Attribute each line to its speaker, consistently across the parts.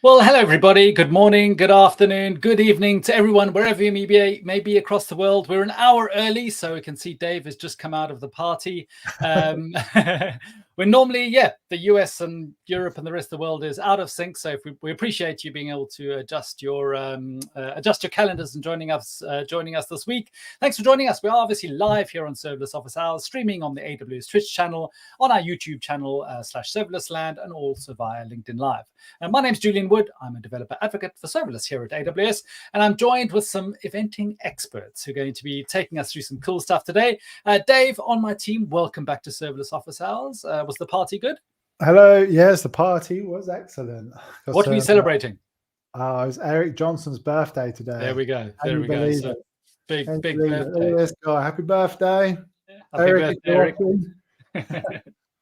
Speaker 1: Well, hello, everybody. Good morning, good afternoon, good evening to everyone, wherever you may be across the world. We're an hour early, so we can see Dave has just come out of the party. We're normally, the US and Europe and the rest of the world is out of sync. So we appreciate you being able to adjust your calendars and joining us this week. Thanks for joining us. We are obviously live here on Serverless Office Hours, streaming on the AWS Twitch channel, on our YouTube channel /ServerlessLand, and also via LinkedIn Live. My name's Julian Wood. I'm a developer advocate for serverless here at AWS, and I'm joined with some eventing experts who are going to be taking us through some cool stuff today. Dave, on my team, welcome back to Serverless Office Hours. Was the party good?
Speaker 2: Hello. Yes, the party was excellent.
Speaker 1: What were you celebrating?
Speaker 2: It was Eric Johnson's birthday today.
Speaker 1: There we go. So big birthday.
Speaker 2: Look at this guy. Happy birthday.
Speaker 1: Happy
Speaker 2: Eric.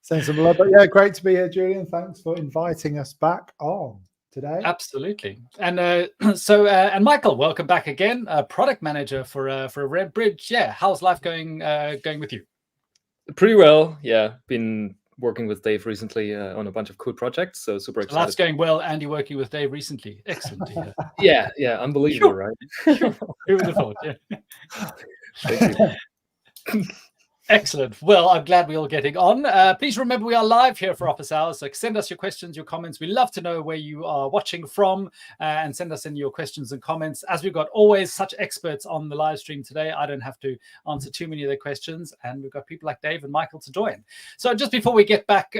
Speaker 2: Send some love. But yeah, great to be here, Julian. Thanks for inviting us back on today.
Speaker 1: Absolutely. And and Michael, welcome back again, product manager for EventBridge. Yeah, how's life going with you?
Speaker 3: Pretty well. Yeah, been working with Dave recently on a bunch of cool projects, so super excited.
Speaker 1: That's going well, and you're working with Dave recently. Excellent to
Speaker 3: hear. Yeah, unbelievable, right?
Speaker 1: Who would have thought? Yeah.
Speaker 3: Thank you.
Speaker 1: Excellent. Well, I'm glad we're all getting on. Please remember we are live here for Office Hours, so send us your questions, your comments. We love to know where you are watching from, and send us in your questions and comments. As we've got always such experts on the live stream today, I don't have to answer too many of their questions, and we've got people like Dave and Michael to join. So just before we get back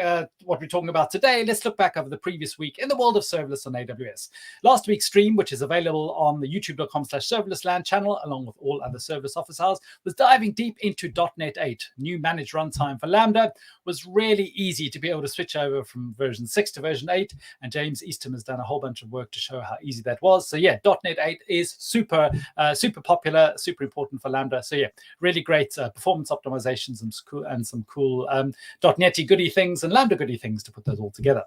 Speaker 1: what we're talking about today, let's look back over the previous week in the world of serverless on AWS. Last week's stream, which is available on the youtube.com/serverlessland channel, along with all other Serverless Office Hours, was diving deep into .NET 8. New managed runtime for Lambda. Was really easy to be able to switch over from version 6 to version 8, and James Eastham has done a whole bunch of work to show how easy that was. So yeah, .NET 8 is super popular, super important for Lambda. So yeah, really great performance optimizations and some cool .NET-y goody things and Lambda goody things to put those all together.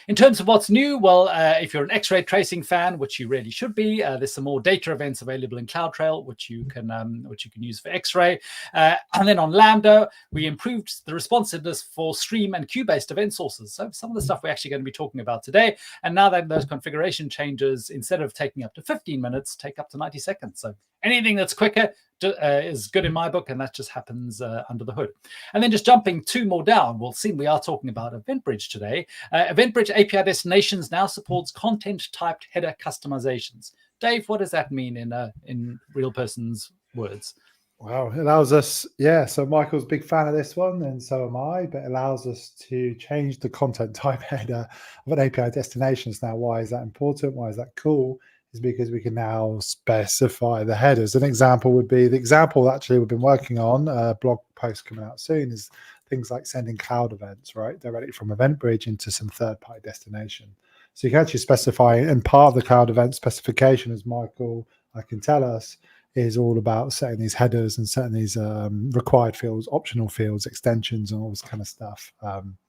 Speaker 1: In terms of what's new, well, if you're an X-ray tracing fan, which you really should be, there's some more data events available in CloudTrail, which you can use for X-ray. And then on Lambda, we improved the responsiveness for stream and queue-based event sources. So some of the stuff we're actually going to be talking about today. And now that those configuration changes, instead of taking up to 15 minutes, take up to 90 seconds. So anything that's quicker is good in my book, and that just happens under the hood. And then just jumping 2 more down, we'll see we are talking about EventBridge today. EventBridge API Destinations now supports content-typed header customizations. Dave, what does that mean in real person's words?
Speaker 2: Wow, it allows us, so Michael's a big fan of this one, and so am I, but it allows us to change the content type header of an API Destinations. Now, why is that important? Why is that cool? Is because we can now specify the headers. An example would be the example actually we've been working on, a blog post coming out soon, is things like sending cloud events, right, directly from EventBridge into some third-party destination. So you can actually specify, and part of the cloud event specification, as Michael can tell us, is all about setting these headers and setting these required fields, optional fields, extensions, and all this kind of stuff.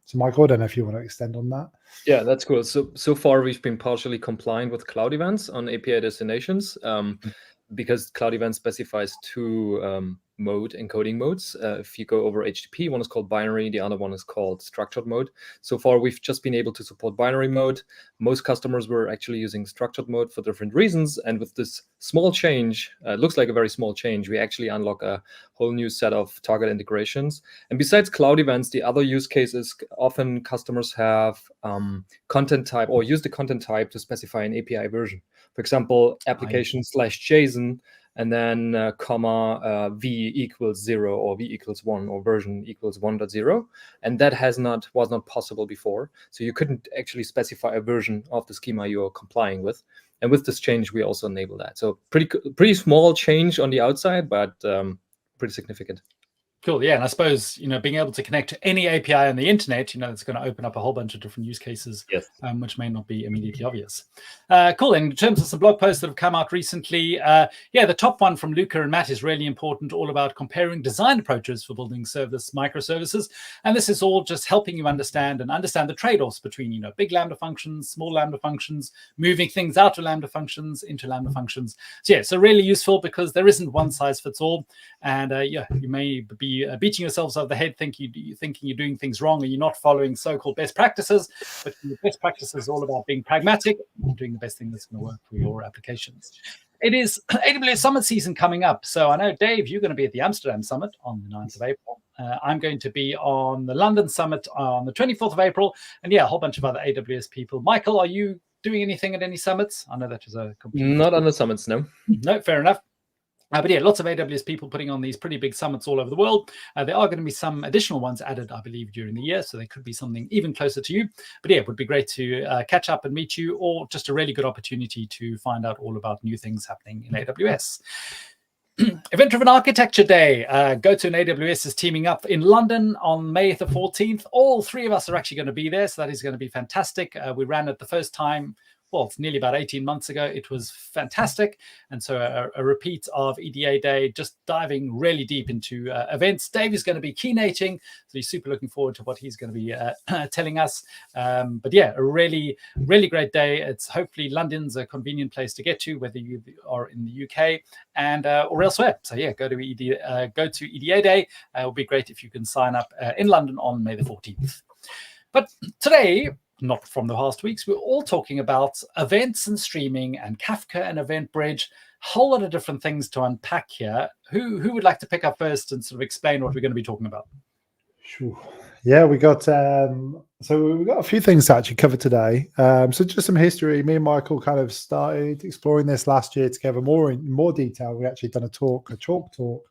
Speaker 2: So Michael, I don't know if you want to extend on that.
Speaker 3: Yeah, that's cool. So far, we've been partially compliant with cloud events on API destinations because cloud events specifies 2 encoding modes. If you go over HTTP, one is called binary, the other one is called structured mode. So far, we've just been able to support binary mode. Most customers were actually using structured mode for different reasons. And with this small change, it looks like a very small change, we actually unlock a whole new set of target integrations. And besides cloud events, the other use cases, often customers have content type or use the content type to specify an API version. For example, application/JSON, and then v equals 0 or v equals 1 or version equals 1.0. And that was not possible before. So you couldn't actually specify a version of the schema you're complying with. And with this change, we also enable that. So pretty small change on the outside, but pretty significant.
Speaker 1: Cool. Yeah. And I suppose, being able to connect to any API on the internet, it's going to open up a whole bunch of different use cases,
Speaker 3: yes.
Speaker 1: Which may not be immediately obvious. Cool. In terms of some blog posts that have come out recently, the top one from Luca and Matt is really important, all about comparing design approaches for building serverless microservices. And this is all just helping you understand the trade-offs between, big Lambda functions, small Lambda functions, moving things out of Lambda functions into Lambda functions. So really useful because there isn't one size fits all. And you may be be beating yourselves over the head thinking you're doing things wrong, or you're not following so-called best practices. But the best practices is all about being pragmatic and doing the best thing that's going to work for your applications. It is AWS Summit season coming up. So I know, Dave, you're going to be at the Amsterdam Summit on the 9th of April. I'm going to be on the London Summit on the 24th of April. And yeah, a whole bunch of other AWS people. Michael, are you doing anything at any summits? I know that is a complete...
Speaker 3: Not on the summits, no.
Speaker 1: No, fair enough. But yeah, lots of AWS people putting on these pretty big summits all over the world. There are going to be some additional ones added, I believe, during the year. So there could be something even closer to you. But yeah, it would be great to catch up and meet you, or just a really good opportunity to find out all about new things happening in AWS. Event-Driven Architecture Day. Go-To and AWS is teaming up in London on May the 14th. All three of us are actually going to be there. So that is going to be fantastic. We ran it the first time. Well, it's nearly about 18 months ago. It was fantastic. And so a repeat of EDA Day, just diving really deep into events. Dave is going to be keynoting, so he's super looking forward to what he's going to be telling us. But yeah, a really, really great day. It's hopefully London's a convenient place to get to, whether you are in the UK and or elsewhere. So yeah, go to EDA Day. It would be great if you can sign up in London on May the 14th. But today, not from the past weeks, we're all talking about events and streaming and Kafka and EventBridge. Whole lot of different things to unpack here. Who would like to pick up first and sort of explain what we're going to be talking about?
Speaker 2: Sure. Yeah, we got so we've got a few things to actually cover today. So just some history. Me and Michael kind of started exploring this last year together in more detail. We actually done a chalk talk.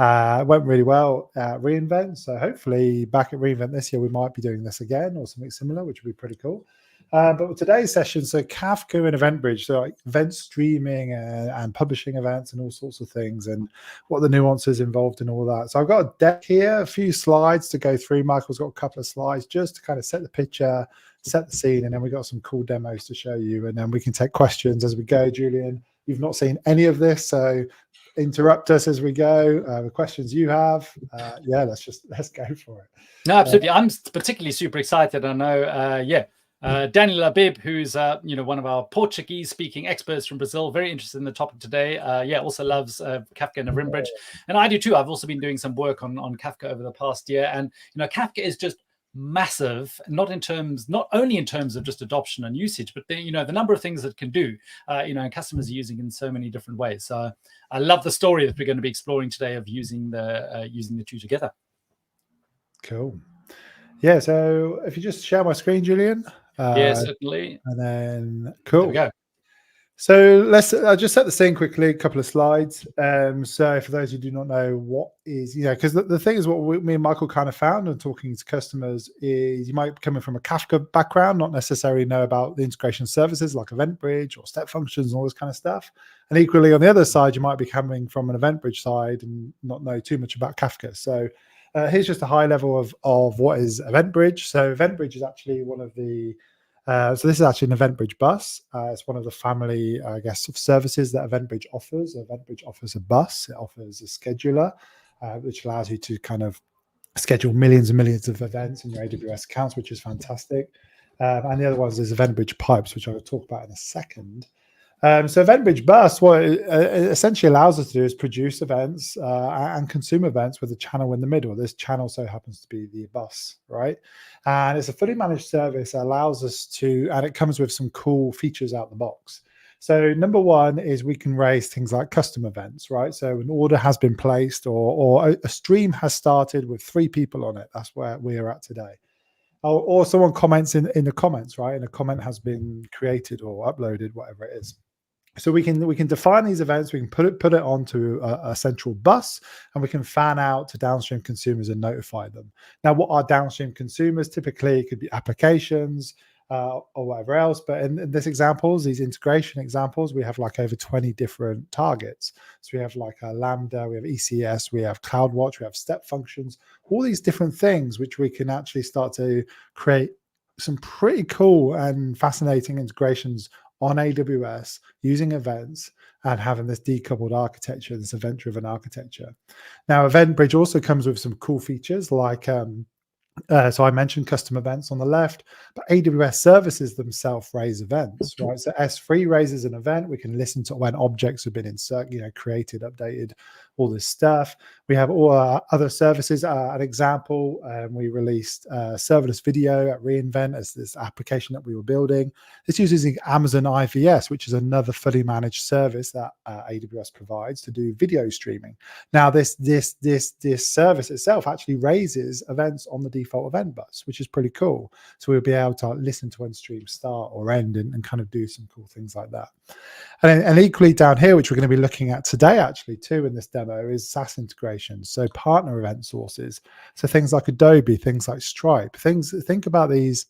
Speaker 2: It went really well at reInvent. So hopefully back at reInvent this year, we might be doing this again or something similar, which would be pretty cool. But with today's session, so Kafka and EventBridge, so like event streaming and publishing events and all sorts of things, and what the nuances involved in all that. So I've got a deck here, a few slides to go through. Michael's got a couple of slides just to kind of set the picture, set the scene, and then we've got some cool demos to show you, and then we can take questions as we go. Julian, you've not seen any of this, so interrupt us as we go. The questions you have, yeah, let's go for it.
Speaker 1: No, absolutely. I'm particularly super excited. I know, Daniel Abib, who's one of our Portuguese-speaking experts from Brazil, very interested in the topic today. Also loves Kafka and EventBridge, and I do too. I've also been doing some work on Kafka over the past year, and Kafka is just massive, not only in terms of just adoption and usage, but the number of things that it can do. And customers are using it in so many different ways. So I love the story that we're going to be exploring today of using the two together.
Speaker 2: Cool. Yeah. So if you just share my screen, Julian.
Speaker 1: Yeah, certainly.
Speaker 2: And then cool.
Speaker 1: There we go.
Speaker 2: So I'll just set the scene quickly, a couple of slides. So for those who do not know what is, because the thing is what me and Michael kind of found and talking to customers is you might be coming from a Kafka background, not necessarily know about the integration services like EventBridge or step functions and all this kind of stuff. And equally on the other side, you might be coming from an EventBridge side and not know too much about Kafka. So here's just a high level of what is EventBridge. So EventBridge is actually one of the so this is actually an EventBridge bus. It's one of the family, I guess, of services that EventBridge offers. EventBridge offers a bus. It offers a scheduler, which allows you to kind of schedule millions and millions of events in your AWS accounts, which is fantastic. And the other ones is EventBridge Pipes, which I'll talk about in a second. So EventBridge Bus, what it essentially allows us to do is produce events and consume events with a channel in the middle. This channel so happens to be the bus, right? And it's a fully managed service that allows us to, and it comes with some cool features out the box. So number one is we can raise things like custom events, right? So an order has been placed or a stream has started with 3 people on it. That's where we are at today. Or someone comments in the comments, right? And a comment has been created or uploaded, whatever it is. So we can define these events, we can put it onto a central bus, and we can fan out to downstream consumers and notify them. Now, what are downstream consumers? Typically, it could be applications or whatever else. But in these examples, these integration examples, we have like over 20 different targets. So we have like a Lambda, we have ECS, we have CloudWatch, we have step functions, all these different things, which we can actually start to create some pretty cool and fascinating integrations on AWS using events and having this decoupled architecture, this event-driven architecture. Now, EventBridge also comes with some cool features like So I mentioned custom events on the left, but AWS services themselves raise events, right? So S3 raises an event. We can listen to when objects have been inserted, created, updated, all this stuff. We have all our other services. An example, we released serverless video at reInvent as this application that we were building. This uses Amazon IVS, which is another fully managed service that AWS provides to do video streaming. Now, this service itself actually raises events on the default event bus, which is pretty cool. So we'll be able to listen to when streams start or end and kind of do some cool things like that. And equally down here, which we're going to be looking at today actually too in this demo, is SaaS integrations. So partner event sources. So things like Adobe, things like Stripe, think about these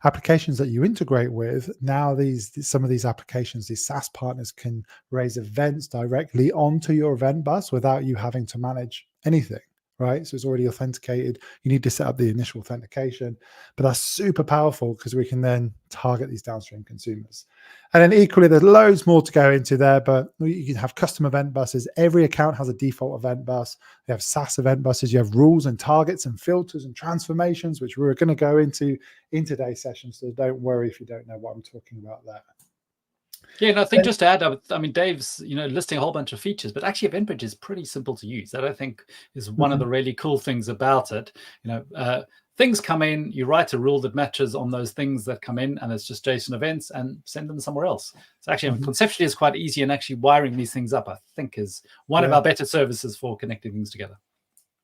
Speaker 2: applications that you integrate with. Now some of these applications, these SaaS partners can raise events directly onto your event bus without you having to manage anything, right? So it's already authenticated. You need to set up the initial authentication, but that's super powerful because we can then target these downstream consumers. And then equally, there's loads more to go into there, but you can have custom event buses. Every account has a default event bus. You have SaaS event buses. You have rules and targets and filters and transformations, which we're going to go into in today's session. So don't worry if you don't know what I'm talking about there.
Speaker 1: Yeah, and I think just to add, I mean, Dave's listing a whole bunch of features, but actually EventBridge is pretty simple to use. That I think is one of the really cool things about it. Things come in, you write a rule that matches on those things that come in, and it's just JSON events and send them somewhere else. So actually, conceptually, it's quite easy, and actually wiring these things up, I think, is one of our better services for connecting things together.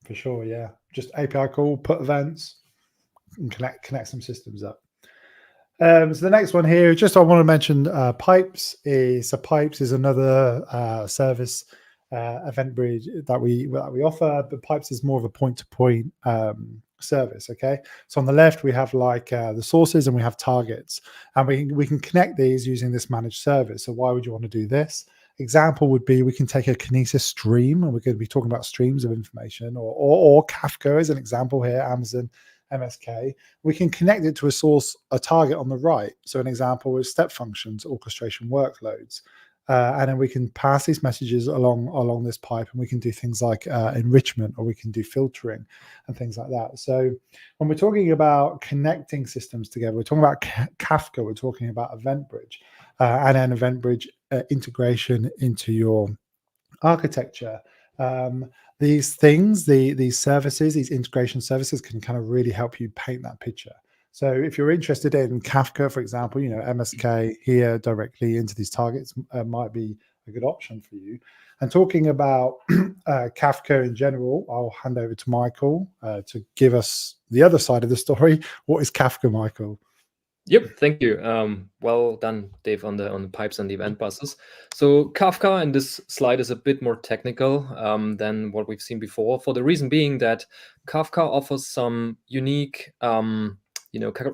Speaker 2: For sure, yeah. Just API call, put events, and connect some systems up. So the next one here, I want to mention Pipes. Pipes is another service, EventBridge that we offer, but Pipes is more of a point-to-point service. Okay, so on the left we have the sources and we have targets, and we can connect these using this managed service. So why would you want to do this? Example would be we can take a Kinesis stream, and we're going to be talking about streams of information, or Kafka as an example here, Amazon MSK. We can connect it to a target on the right. So an example is step functions, orchestration workloads. And then we can pass these messages along this pipe, and we can do things like enrichment, or we can do filtering and things like that. So when we're talking about connecting systems together, we're talking about Kafka, we're talking about EventBridge, and then EventBridge integration into your architecture. These things, these services, these integration services can kind of really help you paint that picture. So if you're interested in Kafka, for example, MSK here directly into these targets might be a good option for you. And talking about Kafka in general, I'll hand over to Michael to give us the other side of the story. What is Kafka, Michael?
Speaker 3: Yep, thank you. Well done, Dave, on the pipes and the event buses. So Kafka in this slide is a bit more technical than what we've seen before, for the reason being that Kafka offers some unique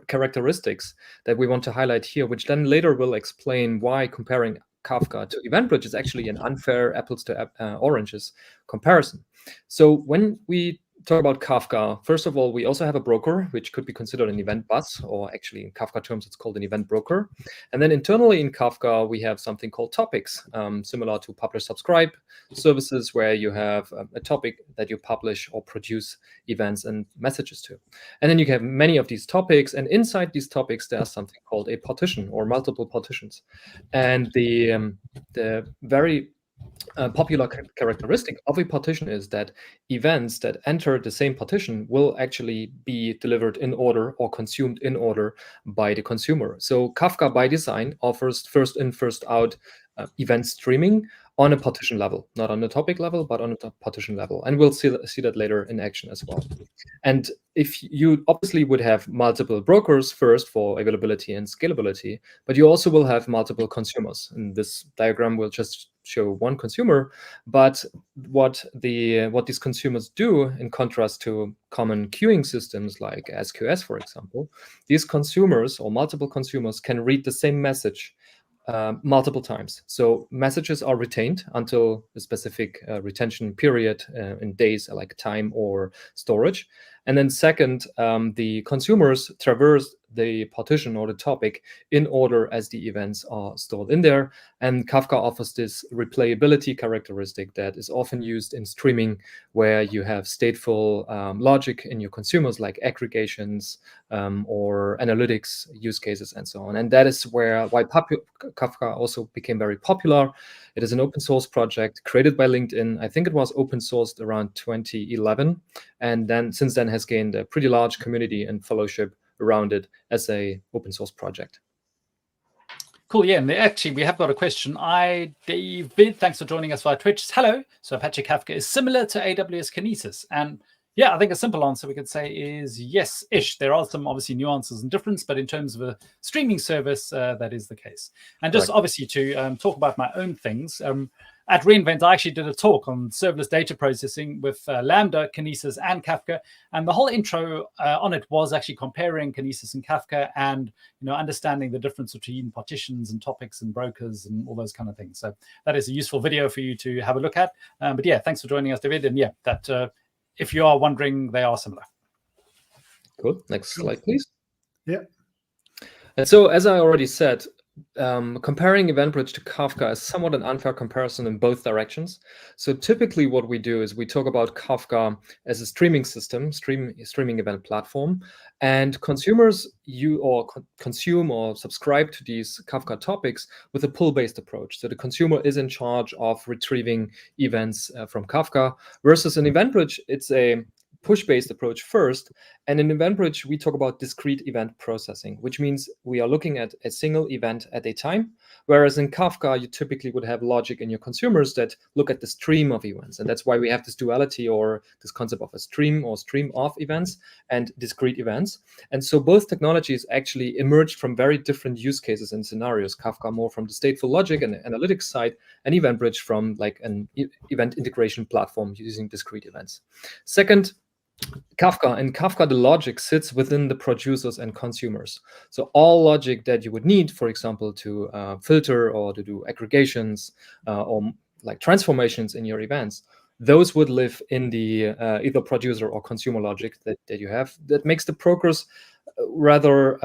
Speaker 3: characteristics that we want to highlight here, which then later will explain why comparing Kafka to EventBridge is actually an unfair apples to oranges comparison. So when we talk about Kafka, first of all, we also have a broker, which could be considered an event bus, or actually in Kafka terms, it's called an event broker. And then internally in Kafka, we have something called topics, similar to publish-subscribe services, where you have a topic that you publish or produce events and messages to. And then you have many of these topics, and inside these topics, there's something called a partition or multiple partitions. And the very popular characteristic of a partition is that events that enter the same partition will actually be delivered in order or consumed in order by the consumer. So Kafka by design offers first in, first out event streaming on a partition level, not on the topic level, but on a partition level. And we'll see that later in action as well. And if you obviously would have multiple brokers first for availability and scalability, but you also will have multiple consumers. And this diagram will just show one consumer, but what these consumers do, in contrast to common queuing systems like SQS, for example, these consumers or multiple consumers can read the same message multiple times. So messages are retained until a specific retention period in days, like time or storage. And then second, the consumers traverse the partition or the topic in order as the events are stored in there. And Kafka offers this replayability characteristic that is often used in streaming, where you have stateful logic in your consumers, like aggregations or analytics use cases and so on. And that is why Kafka also became very popular. It is an open source project created by LinkedIn. I think it was open sourced around 2011, and then since then has gained a pretty large community and fellowship around it as a open source project.
Speaker 1: Cool, yeah, and actually we have got a question. David, thanks for joining us via Twitch. Hello. So Apache Kafka is similar to AWS Kinesis, and yeah, I think a simple answer we could say is yes-ish. There are some obviously nuances and difference, but in terms of a streaming service, that is the case. And just obviously to talk about my own things, at reInvent, I actually did a talk on serverless data processing with Lambda, Kinesis, and Kafka. And the whole intro on it was actually comparing Kinesis and Kafka and understanding the difference between partitions and topics and brokers and all those kind of things. So that is a useful video for you to have a look at. But yeah, thanks for joining us, David. And yeah, that if you are wondering, they are similar.
Speaker 3: Cool. Next slide, please.
Speaker 2: Yeah.
Speaker 3: And so, as I already said, comparing EventBridge to Kafka is somewhat an unfair comparison in both directions. So typically what we do is we talk about Kafka as a streaming system, streaming event platform, and consumers consume or subscribe to these Kafka topics with a pull-based approach. So the consumer is in charge of retrieving events from Kafka, versus an EventBridge, it's a push-based approach first. And in EventBridge, we talk about discrete event processing, which means we are looking at a single event at a time. Whereas in Kafka, you typically would have logic in your consumers that look at the stream of events. And that's why we have this duality, or this concept of a stream or stream of events and discrete events. And so both technologies actually emerged from very different use cases and scenarios. Kafka more from the stateful logic and analytics side, and EventBridge from like an event integration platform using discrete events. Second, Kafka, the logic sits within the producers and consumers. So all logic that you would need, for example, to filter or to do aggregations or like transformations in your events, those would live in the either producer or consumer logic that you have. That makes the progress rather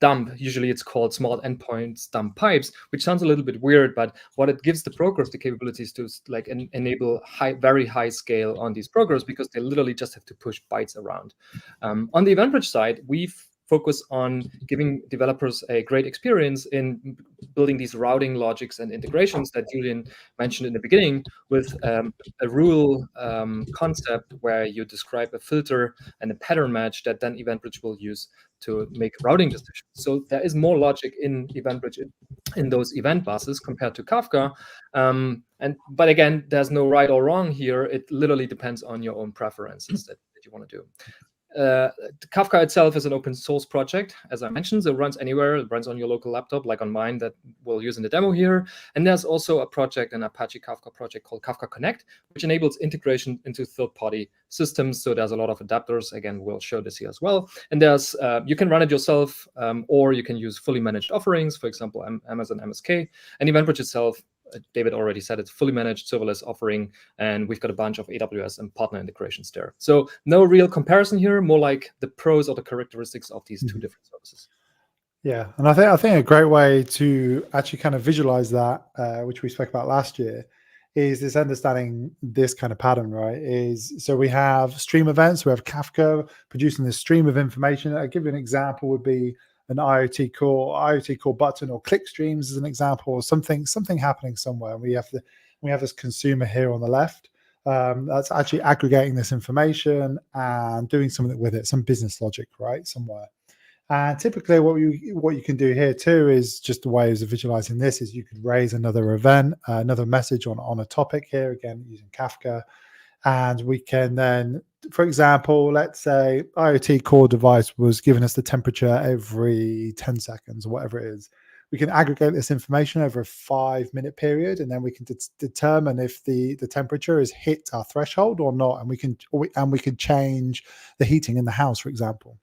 Speaker 3: dumb. Usually it's called small endpoints, dumb pipes, which sounds a little bit weird, but what it gives the progress the capabilities to like enable very high scale on these programs, because they literally just have to push bytes around. On the EventBridge side, we've focus on giving developers a great experience in building these routing logics and integrations that Julian mentioned in the beginning, with a rule concept where you describe a filter and a pattern match that then EventBridge will use to make routing decisions. So there is more logic in EventBridge in those event buses compared to Kafka. But again, there's no right or wrong here. It literally depends on your own preferences that you want to do. Kafka itself is an open source project, as I mentioned. So it runs anywhere. It runs on your local laptop, like on mine, that we'll use in the demo here. And there's also a project, an Apache Kafka project called Kafka Connect, which enables integration into third-party systems. So there's a lot of adapters. Again, we'll show this here as well. And there's you can run it yourself, or you can use fully managed offerings, for example, Amazon MSK. And EventBridge itself, David already said, it's fully managed serverless offering, and we've got a bunch of AWS and partner integrations there. So no real comparison here, more like the pros or the characteristics of these two different services.
Speaker 2: Yeah, and I think a great way to actually kind of visualize that, which we spoke about last year, is this understanding this kind of pattern, right? So we have stream events, we have Kafka producing this stream of information. I'll give you an example, would be an IoT core button, or click streams as an example, or something happening somewhere. We have this consumer here on the left that's actually aggregating this information and doing something with it, some business logic, right, somewhere. And typically what you can do here too is just the ways of visualizing this is you could raise another event, another message on a topic here, again using Kafka. And we can then, for example, let's say IoT core device was giving us the temperature every 10 seconds or whatever it is. We can aggregate this information over a 5-minute period, and then we can determine if the temperature has hit our threshold or not, and we can change the heating in the house, for example.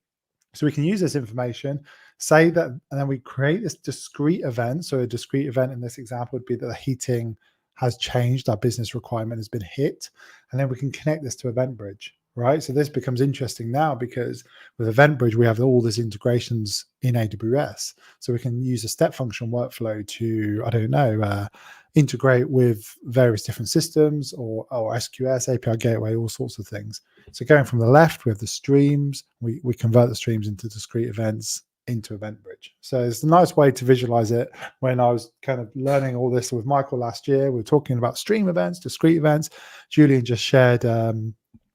Speaker 2: So we can use this information, say that, and then we create this discrete event. So a discrete event in this example would be that the heating has changed, our business requirement has been hit, and then we can connect this to EventBridge. right? So this becomes interesting now because with EventBridge, we have all these integrations in AWS. So we can use a step function workflow to, I don't know, integrate with various different systems or SQS, API gateway, all sorts of things. So going from the left, we have the streams. We convert the streams into discrete events into EventBridge. So it's a nice way to visualize it. When I was kind of learning all this with Michael last year, we were talking about stream events, discrete events. Julian just shared a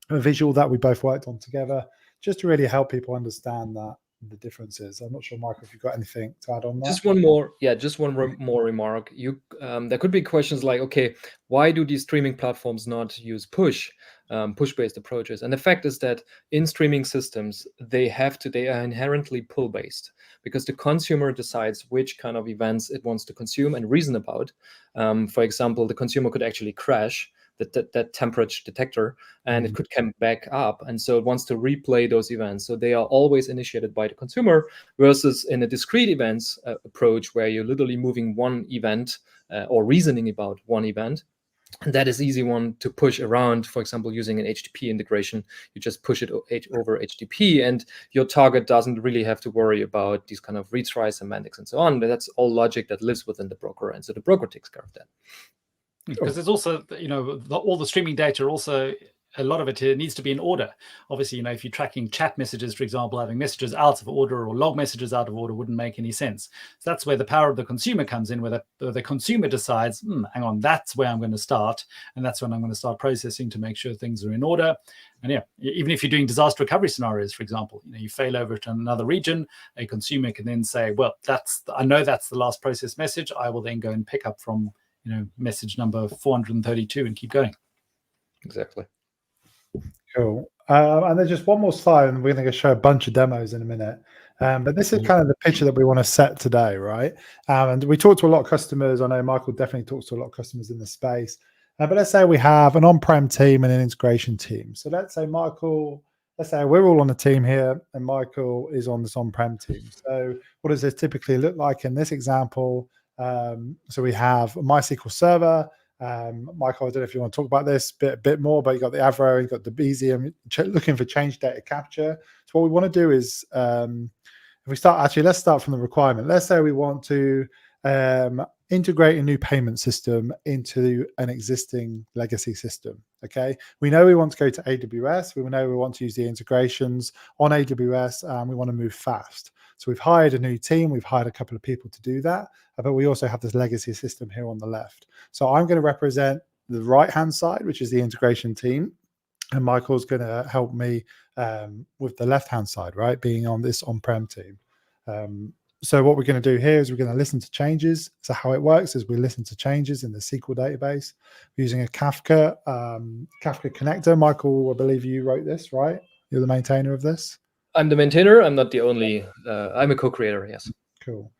Speaker 2: visual that we both worked on together, just to really help people understand that the differences. I'm not sure, Michael, if you've got anything to add on that.
Speaker 3: Just one more, more remark. There could be questions like, okay, why do these streaming platforms not use push-based approaches? And the fact is that in streaming systems, they are inherently pull-based, because the consumer decides which kind of events it wants to consume and reason about. For example, the consumer could actually crash that temperature detector, and it could come back up, and so it wants to replay those events. So they are always initiated by the consumer, versus in a discrete events approach, where you're literally moving one event or reasoning about one event. And that is easy one to push around. For example, using an HTTP integration, you just push it over HTTP, and your target doesn't really have to worry about these kind of retry semantics and so on. But that's all logic that lives within the broker, and so the broker takes care of that.
Speaker 1: Because there's also, all the streaming data also, a lot of it needs to be in order. Obviously, if you're tracking chat messages, for example, having messages out of order or log messages out of order wouldn't make any sense. So that's where the power of the consumer comes in, where the consumer decides, hang on, that's where I'm going to start. And that's when I'm going to start processing to make sure things are in order. And yeah, even if you're doing disaster recovery scenarios, for example, you fail over to another region, a consumer can then say, well, I know that's the last process message. I will then go and pick up from message number 432 and keep going.
Speaker 3: Exactly.
Speaker 2: Cool. And there's just one more slide, and we're going to show a bunch of demos in a minute. But this is kind of the picture that we want to set today, right? And we talk to a lot of customers. I know Michael definitely talks to a lot of customers in the space. But let's say we have an on-prem team and an integration team. So let's say we're all on a team here, and Michael is on this on-prem team. So what does this typically look like in this example? So we have a MySQL server. Michael, I don't know if you want to talk about this a bit more, but you got the Avro, you got the Bezium, looking for change data capture. So what we want to do is, let's start from the requirement. Let's say we want to integrate a new payment system into an existing legacy system. Okay, we know we want to go to AWS. We know we want to use the integrations on AWS, and we want to move fast. So we've hired a new team. We've hired a couple of people to do that, but we also have this legacy system here on the left. So I'm going to represent the right-hand side, which is the integration team, and Michael's going to help me with the left-hand side, right, being on this on-prem team. So what we're going to do here is we're going to listen to changes. So how it works is we listen to changes in the SQL database using a Kafka connector. Michael, I believe you wrote this, right? You're the maintainer of this?
Speaker 3: I'm the maintainer. I'm not the only. I'm a co-creator. Yes.
Speaker 2: Cool.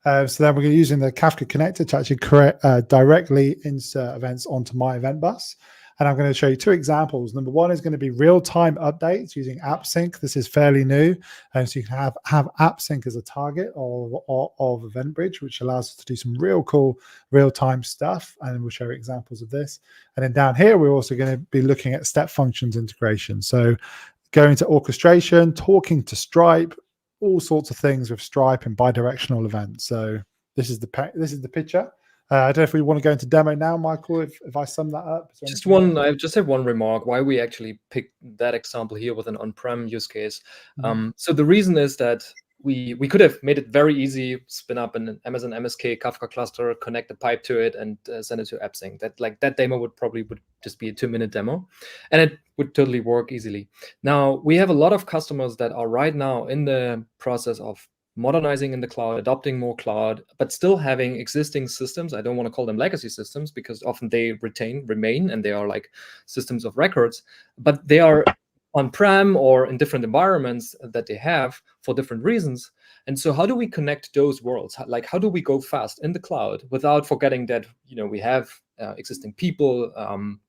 Speaker 2: So then we're using the Kafka connector to actually directly insert events onto my event bus. And I'm going to show you two examples. Number one is going to be real-time updates using AppSync. This is fairly new. And so you can have AppSync as a target of EventBridge, which allows us to do some real cool real-time stuff. And we'll show you examples of this. And then down here, we're also going to be looking at step functions integration. So going to orchestration, talking to Stripe, all sorts of things with Stripe and bidirectional events. So this is the picture. I don't know if we want to go into demo now, Michael, if I sum that up.
Speaker 3: I just have one remark why we actually picked that example here with an on-prem use case. So the reason is that we could have made it very easy, spin up an Amazon MSK Kafka cluster, connect a pipe to it, and send it to AppSync. That demo would just be a 2-minute demo, and it would totally work easily. Now, we have a lot of customers that are right now in the process of modernizing in the cloud, adopting more cloud, but still having existing systems. I don't want to call them legacy systems because often they remain, and they are like systems of records, but they are on-prem or in different environments that they have for different reasons. And so how do we connect those worlds? How do we go fast in the cloud without forgetting that we have existing people,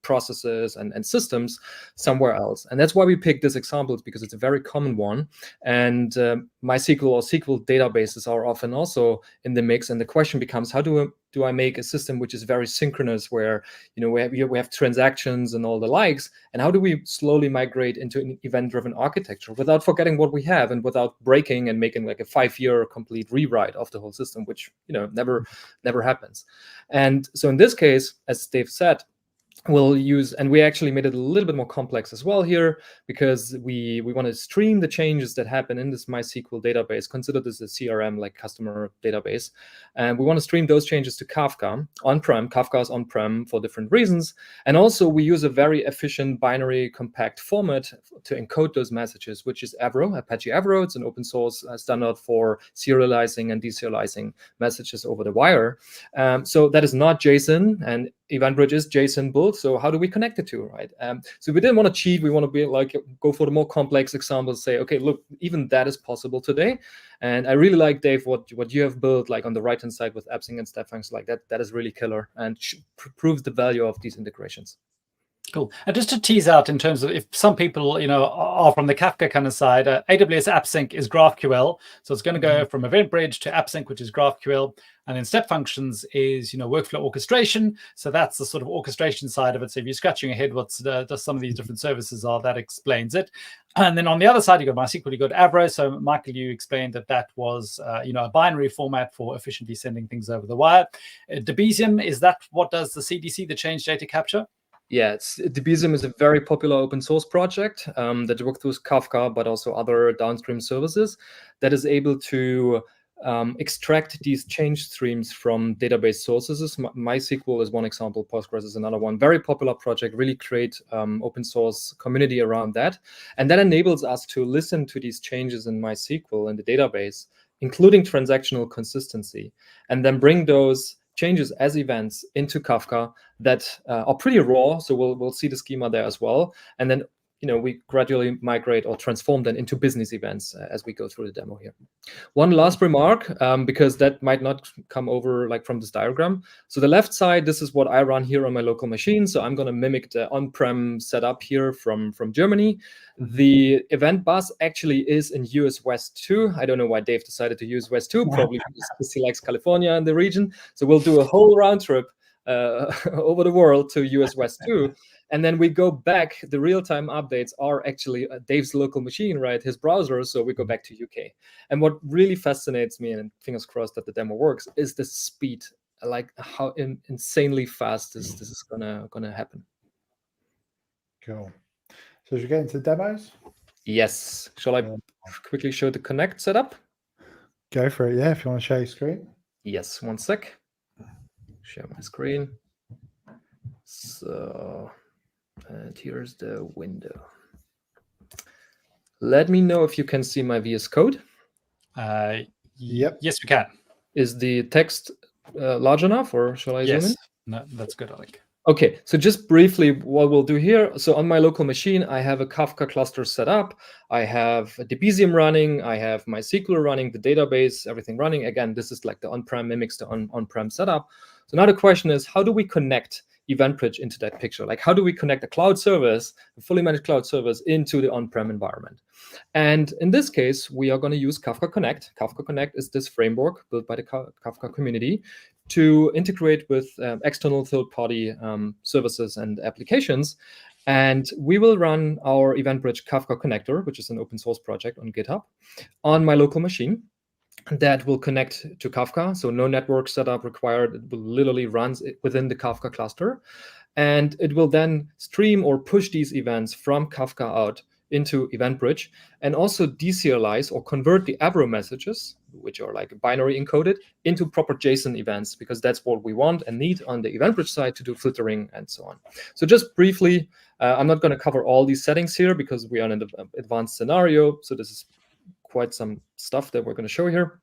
Speaker 3: processes, and systems somewhere else? And that's why we picked this example, because it's a very common one. And MySQL or SQL databases are often also in the mix. And the question becomes, how do do I make a system which is very synchronous, where we have transactions and all the likes, and how do we slowly migrate into an event-driven architecture without forgetting what we have and without breaking and making like a 5-year complete rewrite of the whole system, which never happens. And so in this case, as Dave said, we'll use, and we actually made it a little bit more complex as well here, because we want to stream the changes that happen in this MySQL database. Consider this a CRM, like customer database. And we want to stream those changes to Kafka on-prem. Kafka is on-prem for different reasons. And also we use a very efficient binary compact format to encode those messages, which is Avro, Apache Avro. It's an open source standard for serializing and deserializing messages over the wire. So that is not JSON, and EventBridge is JSON built. So how do we connect the two, right? So we didn't want to cheat. We want to be like, go for the more complex examples, say, okay, look, even that is possible today. And I really like, Dave, what you have built, like on the right-hand side with AppSync and step functions like that. That is really killer and proves the value of these integrations.
Speaker 1: Cool. And just to tease out in terms of, if some people, are from the Kafka kind of side, AWS AppSync is GraphQL. So it's going to go from EventBridge to AppSync, which is GraphQL. And then step functions is, workflow orchestration. So that's the sort of orchestration side of it. So if you're scratching your head, what's some of these different services are, that explains it. And then on the other side, you got MySQL, you got Avro. So Michael, you explained that was, a binary format for efficiently sending things over the wire. Debezium, is that what does the CDC, the change data capture?
Speaker 3: Yeah, Debezium is a very popular open source project that works with Kafka, but also other downstream services, that is able to extract these change streams from database sources. MySQL is one example. Postgres is another one. Very popular project, really create open source community around that. And that enables us to listen to these changes in MySQL in the database, including transactional consistency, and then bring those changes as events into Kafka that are pretty raw. So we'll see the schema there as well. And then we gradually migrate or transform them into business events as we go through the demo here. One last remark, because that might not come over like from this diagram. So the left side, this is what I run here on my local machine. So I'm going to mimic the on-prem setup here from Germany. The event bus actually is in US West 2. I don't know why Dave decided to use West 2, probably because he likes California and the region. So we'll do a whole round trip over the world to US West 2. And then we go back. The real-time updates are actually Dave's local machine, right? His browser. So we go back to UK. And what really fascinates me, and fingers crossed that the demo works, is the speed, like how insanely fast this is gonna happen.
Speaker 2: Cool. So should we get into demos?
Speaker 3: Yes. Shall I quickly show the Connect setup?
Speaker 2: Go for it. Yeah, if you want to share your screen.
Speaker 3: Yes. One sec. Share my screen. So. And here's the window. Let me know if you can see my VS Code.
Speaker 2: Yep.
Speaker 1: Yes, we can.
Speaker 3: Is the text large enough, or shall I zoom in?
Speaker 1: No, that's good, Alec.
Speaker 3: Okay, so just briefly what we'll do here. So on my local machine, I have a Kafka cluster set up. I have a Debezium running. I have MySQL running, the database, everything running. Again, this is like the on-prem mimics the on-prem setup. So now the question is, how do we connect EventBridge into that picture? Like, how do we connect a cloud service, a fully managed cloud service, into the on-prem environment? And in this case, we are going to use Kafka Connect. Kafka Connect is this framework built by the Kafka community to integrate with external third-party services and applications. And we will run our EventBridge Kafka connector, which is an open source project on GitHub, on my local machine. That will connect to Kafka, so no network setup required. It will literally run within the Kafka cluster, and it will then stream or push these events from Kafka out into EventBridge, and also deserialize or convert the Avro messages, which are like binary encoded, into proper JSON events, because that's what we want and need on the EventBridge side to do filtering and so on. So just briefly, I'm not going to cover all these settings here because we are in an advanced scenario. So this is quite some stuff that we're going to show here.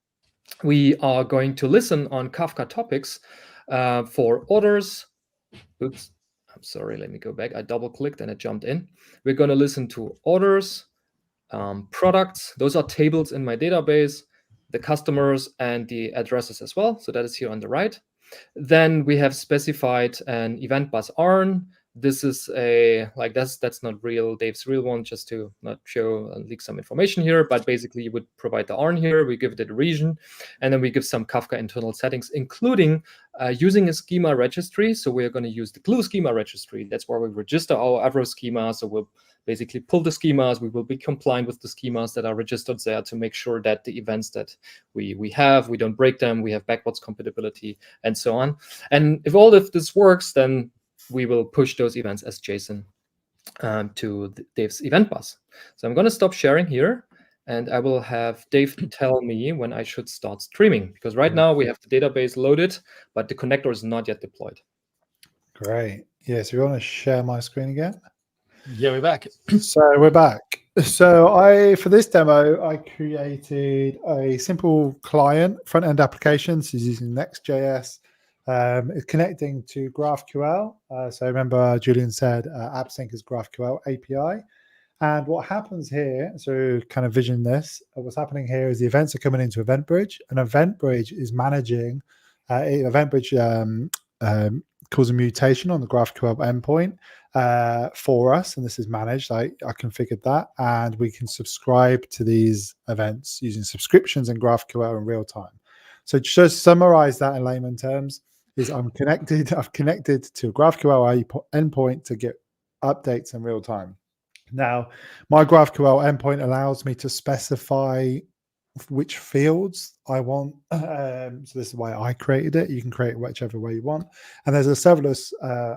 Speaker 3: We are going to listen on Kafka topics for orders. Oops, I'm sorry, let me go back. I double clicked and it jumped in. We're going to listen to orders, products. Those are tables in my database, the customers and the addresses as well. So that is here on the right. Then we have specified an event bus ARN this is that's not real Dave's real one, just to not show leak some information here, but basically you would provide the ARN here, we give it a region, and then we give some Kafka internal settings, including using a schema registry. So we're going to use the glue schema registry. That's where we register our Avro schema. So we'll basically pull the schemas. We will be compliant with the schemas that are registered there to make sure that the events that we have, we don't break them, we have backwards compatibility, and so on. And if all of this works, then we will push those events as JSON to Dave's event bus. So I'm going to stop sharing here, and I will have Dave tell me when I should start streaming, because right now we have the database loaded, but the connector is not yet deployed.
Speaker 2: Great. Yeah, so you want to share my screen again?
Speaker 1: Yeah, we're back.
Speaker 2: So we're back. So for this demo, I created a simple client front-end application. This is using Next.js. It's connecting to GraphQL. So remember, Julian said AppSync is GraphQL API. And what happens here, so kind of vision this, what's happening here is the events are coming into EventBridge, and EventBridge is managing, EventBridge calls a mutation on the GraphQL endpoint for us, and this is managed. I configured that, and we can subscribe to these events using subscriptions in GraphQL in real time. So just to summarize that in layman terms, is I've connected to a GraphQL endpoint to get updates in real time. Now, my GraphQL endpoint allows me to specify which fields I want. So this is why I created it. You can create it whichever way you want. And there's a serverless,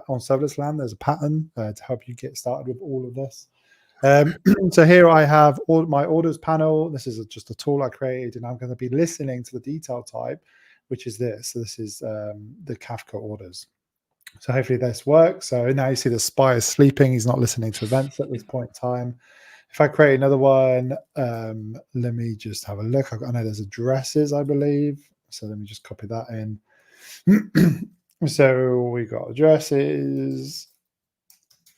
Speaker 2: on serverless land, there's a pattern to help you get started with all of this. So here I have all my orders panel. This is just a tool I created, and I'm going to be listening to the detail type, which is this. So this is the Kafka orders. So hopefully this works. So now you see the spy is sleeping. He's not listening to events at this point in time. If I create another one, let me just have a look. I know there's addresses, I believe. So let me just copy that in. So we got addresses.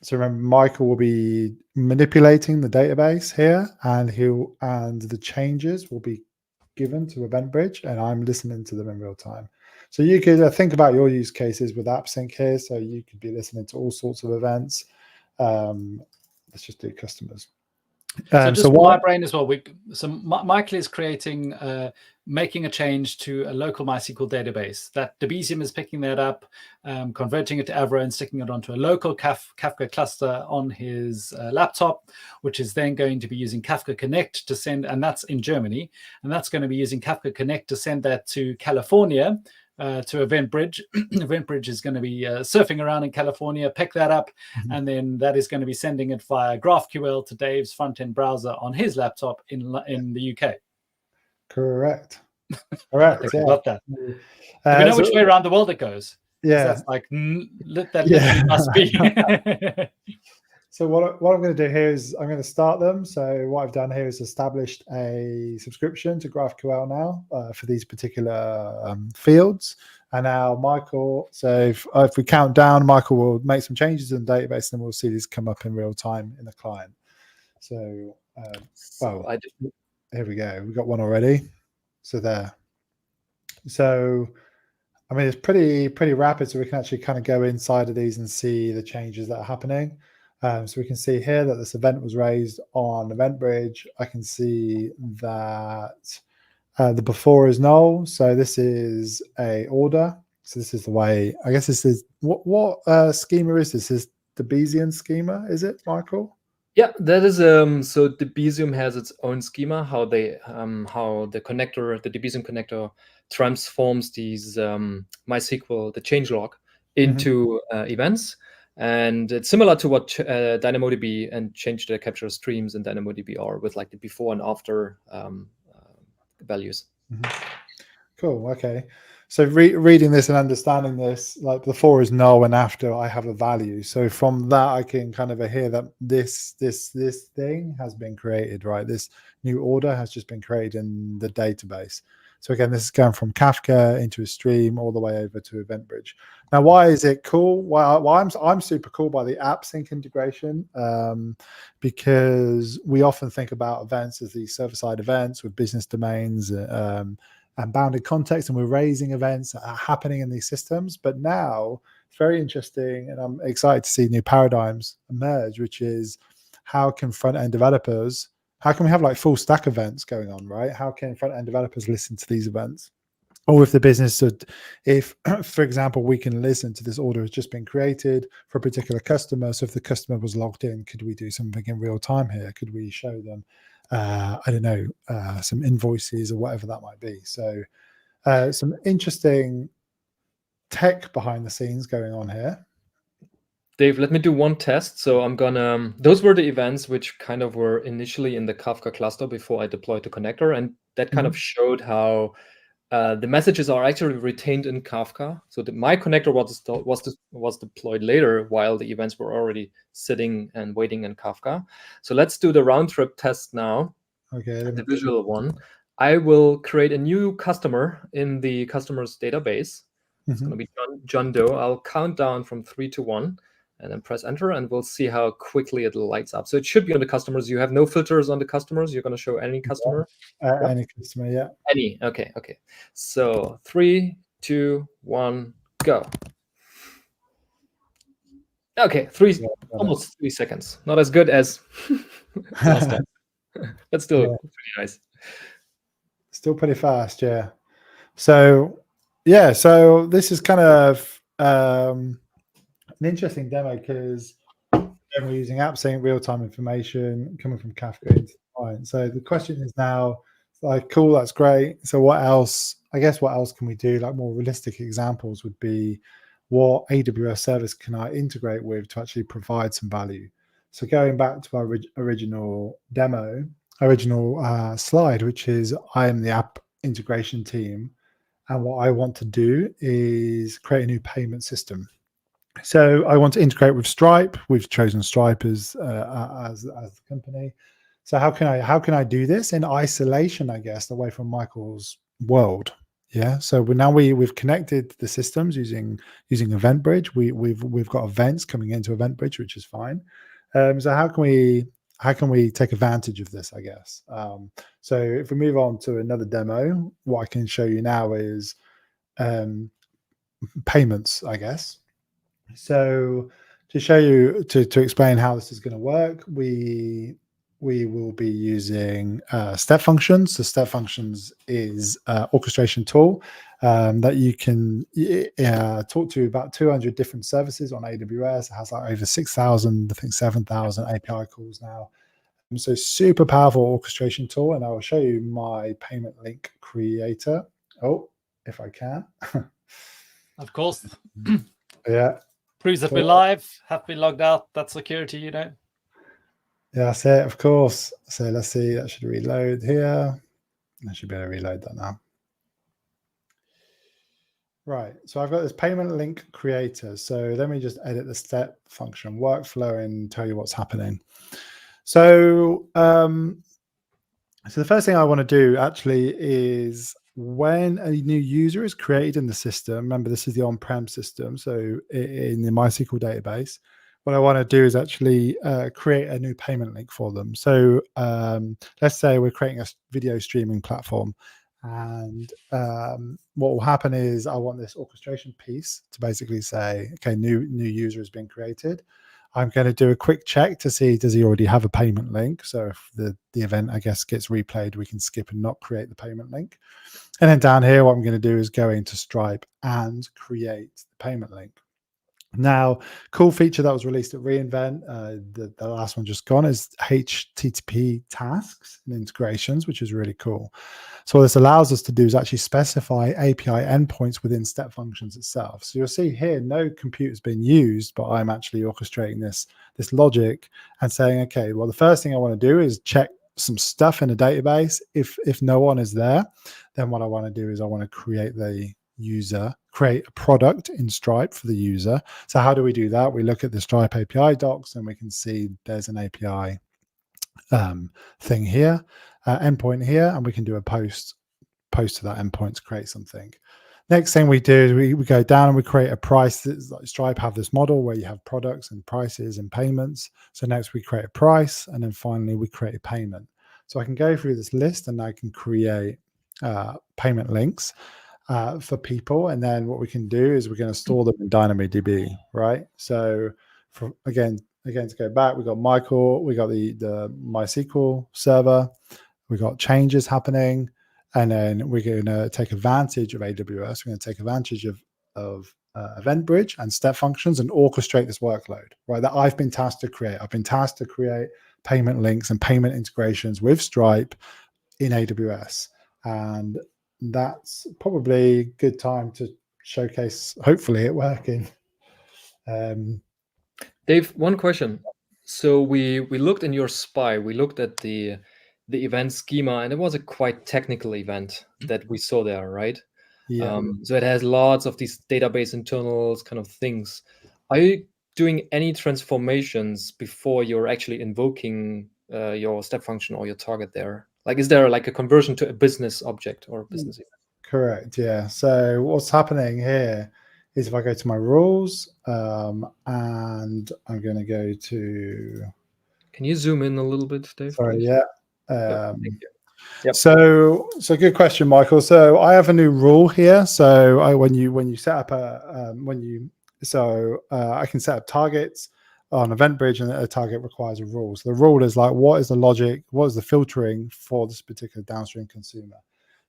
Speaker 2: So remember, Michael will be manipulating the database here, and the changes will be given to EventBridge, and I'm listening to them in real time. So you could think about your use cases with AppSync here. So you could be listening to all sorts of events. Let's just do customers.
Speaker 1: So just for my brain as well, Michael is creating, making a change to a local MySQL database. That Debezium is picking that up, converting it to Avro and sticking it onto a local Kafka cluster on his laptop, which is then going to be using Kafka Connect to send, and that's in Germany, and that's going to be using Kafka Connect to send that to California, to EventBridge. EventBridge is going to be surfing around in California, pick that up, and then that is going to be sending it via GraphQL to Dave's front-end browser on his laptop in the UK.
Speaker 2: Correct. Correct.
Speaker 1: I love that. Do we know which way around the world it goes?
Speaker 2: Yeah.
Speaker 1: That's like, that literally must be.
Speaker 2: So what I'm going to do here is I'm going to start them. So what I've done here is established a subscription to GraphQL now for these particular fields. And now Michael, so if we count down, Michael will make some changes in the database, and we'll see these come up in real time in the client. So, here we go. We've got one already. So there. So, I mean, it's pretty rapid. So we can actually kind of go inside of these and see the changes that are happening. So we can see here that this event was raised on EventBridge. I can see that the before is null. So this is a order. So this is the way, I guess this is, what schema is this? Is Debezium schema, is it, Michael?
Speaker 3: Yeah, that is, so Debezium has its own schema, how the connector, the Debezium connector transforms these MySQL, the changelog, into events. And it's similar to what DynamoDB and change the capture streams in DynamoDB are, with like the before and after values.
Speaker 2: Cool. Okay. So reading this and understanding this, like before is null and after I have a value. So from that, I can kind of hear that this thing has been created, right? This new order has just been created in the database. So again, this is going from Kafka into a stream all the way over to EventBridge. Now, why is it cool? Well, I'm super cool by the AppSync integration, because we often think about events as these server-side events with business domains, and bounded context, and we're raising events that are happening in these systems. But now it's very interesting, and I'm excited to see new paradigms emerge, which is how can front-end developers, how can we have like full stack events going on, right? How can front-end developers listen to these events? Or if the business should, if, for example, we can listen to this order has just been created for a particular customer. So if the customer was logged in, could we do something in real time here? Could we show them, I don't know, some invoices or whatever that might be? So some interesting tech behind the scenes going on here.
Speaker 3: Dave, let me do one test. So I'm gonna, those were the events which kind of were initially in the Kafka cluster before I deployed the connector. And that kind of showed how the messages are actually retained in Kafka. So my connector was deployed later while the events were already sitting and waiting in Kafka. So let's do the round trip test now.
Speaker 2: Okay.
Speaker 3: The visual one. I will create a new customer in the customer's database. It's going to be John Doe. I'll count down from 3 to 1 and then press enter, and we'll see how quickly it lights up. So it should be on the customers. You have no filters on the customers. You're going to show any customer.
Speaker 2: Any customer, yeah.
Speaker 3: Any. Okay. So 3, 2, 1, go. Okay, almost 3 seconds. Not as good as last time, but still pretty nice.
Speaker 2: Still pretty fast, yeah. So yeah, so this is kind of an interesting demo because we're using AppSync real-time information coming from Kafka into the client. So the question is now, like, cool, that's great. So what else? I guess what else can we do? Like more realistic examples would be, what AWS service can I integrate with to actually provide some value? So going back to our original slide, which is I am the app integration team, and what I want to do is create a new payment system. So I want to integrate with Stripe. We've chosen Stripe as the company. So how can I do this in isolation, I guess, away from Michael's world? Yeah. So we've connected the systems using EventBridge. We've got events coming into EventBridge, which is fine. So how can we take advantage of this, I guess? So if we move on to another demo, what I can show you now is payments, I guess. So to show you, to explain how this is going to work, we will be using step functions. So step functions is an orchestration tool that you can talk to about 200 different services on AWS. It has like over 6,000, I think 7,000 API calls now. So super powerful orchestration tool, and I will show you my payment link creator. Oh, if I can.
Speaker 1: Of course.
Speaker 2: Yeah.
Speaker 1: Proves that we're live, have been logged out. That's security, you know.
Speaker 2: Yeah, that's it, of course. So let's see, that should reload here. I should be able to reload that now. Right, so I've got this payment link creator. So let me just edit the step function workflow and tell you what's happening. So, so the first thing I want to do actually is, when a new user is created in the system, remember this is the on-prem system, so in the MySQL database, what I want to do is actually create a new payment link for them. So let's say we're creating a video streaming platform, and what will happen is I want this orchestration piece to basically say, okay, new user has been created. I'm going to do a quick check to see, does he already have a payment link? So if the event, I guess, gets replayed, we can skip and not create the payment link. And then down here, what I'm going to do is go into Stripe and create the payment link. Now, cool feature that was released at reInvent, the last one just gone, is HTTP tasks and integrations, which is really cool. So what this allows us to do is actually specify API endpoints within step functions itself. So you'll see here, no computer's been used, but I'm actually orchestrating this logic and saying, okay, well, the first thing I want to do is check some stuff in a database. If no one is there, then what I want to do is I want to create a product in Stripe for the user. So how do we do that? We look at the Stripe API docs, and we can see there's an API thing here, endpoint here, and we can do a post to that endpoint to create something. Next thing we do is we go down and we create a price. Like Stripe have this model where you have products and prices and payments. So next we create a price, and then finally we create a payment. So I can go through this list and I can create payment links for people, and then what we can do is we're going to store them in DynamoDB, right? So again to go back, we got Michael, we got the MySQL server, we got changes happening, and then we're going to take advantage of AWS. We're going to take advantage of EventBridge and step functions and orchestrate this workload, right? That I've been tasked to create. I've been tasked to create payment links and payment integrations with Stripe in AWS, and that's probably a good time to showcase, hopefully, it working.
Speaker 3: Dave, one question. So we looked in your SPY, we looked at the event schema, and it was a quite technical event that we saw there, right?
Speaker 2: Yeah.
Speaker 3: So it has lots of these database internals kind of things. Are you doing any transformations before you're actually invoking your step function or your target there? Like, is there like a conversion to a business object or a business event?
Speaker 2: Correct, yeah. So what's happening here is if I go to my rules, and I'm going to go to...
Speaker 3: Can you zoom in a little bit, Dave?
Speaker 2: Sorry,
Speaker 3: please?
Speaker 2: yeah.
Speaker 3: Thank you. Yep.
Speaker 2: So good question, Michael. So I have a new rule here. So when you set up I can set up targets on EventBridge, and a target requires a rule. So the rule is like, what is the logic? What is the filtering for this particular downstream consumer?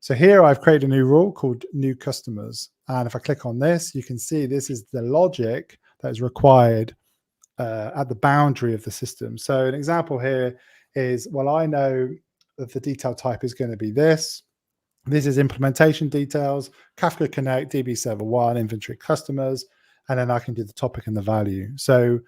Speaker 2: So here I've created a new rule called new customers. And if I click on this, you can see this is the logic that is required at the boundary of the system. So an example here is, well, I know that the detail type is going to be this. This is implementation details, Kafka Connect, DB Server 1, inventory customers, and then I can do the topic and the value. So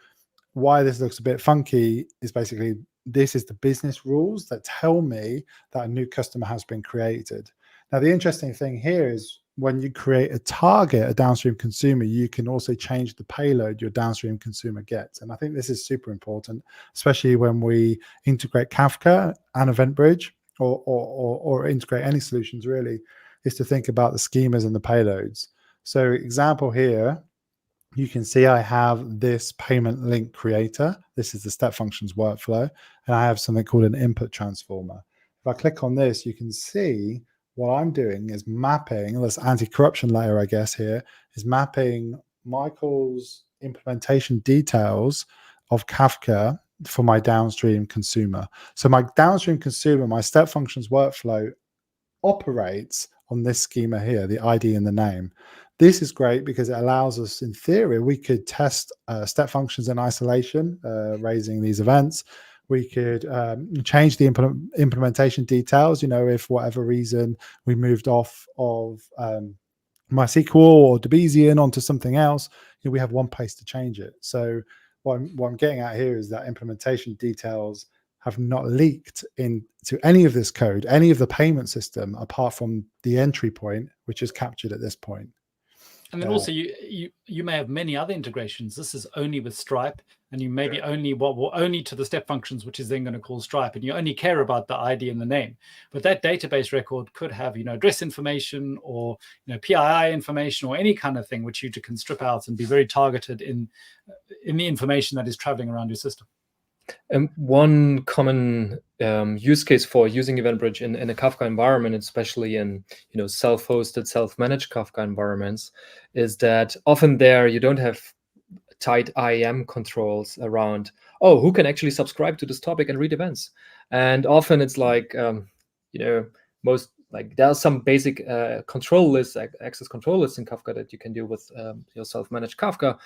Speaker 2: why this looks a bit funky is basically this is the business rules that tell me that a new customer has been created. Now, the interesting thing here is when you create a target, a downstream consumer, you can also change the payload your downstream consumer gets. And I think this is super important, especially when we integrate Kafka and EventBridge or integrate any solutions really, is to think about the schemas and the payloads. So example here, you can see I have this payment link creator. This is the step functions workflow. And I have something called an input transformer. If I click on this, you can see what I'm doing is mapping, this anti-corruption layer, I guess here, is mapping Michael's implementation details of Kafka for my downstream consumer. So my downstream consumer, my step functions workflow operates on this schema here, the ID and the name. This is great because it allows us, in theory, we could test step functions in isolation, raising these events. We could change the implementation details. If for whatever reason we moved off of MySQL or Debezium onto something else, we have one place to change it. So what I'm getting at here is that implementation details have not leaked into any of this code, any of the payment system, apart from the entry point, which is captured at this point.
Speaker 1: And then also you may have many other integrations. This is only with Stripe, and you maybe only to the step functions, which is then going to call Stripe, and you only care about the ID and the name. But that database record could have address information or PII information or any kind of thing which you can strip out and be very targeted in the information that is traveling around your system.
Speaker 3: One common use case for using EventBridge in a Kafka environment, especially in self-hosted, self-managed Kafka environments, is that often there you don't have tight IAM controls around, who can actually subscribe to this topic and read events. And often it's like, most there are some basic control lists, access control lists in Kafka that you can do with your self-managed Kafka.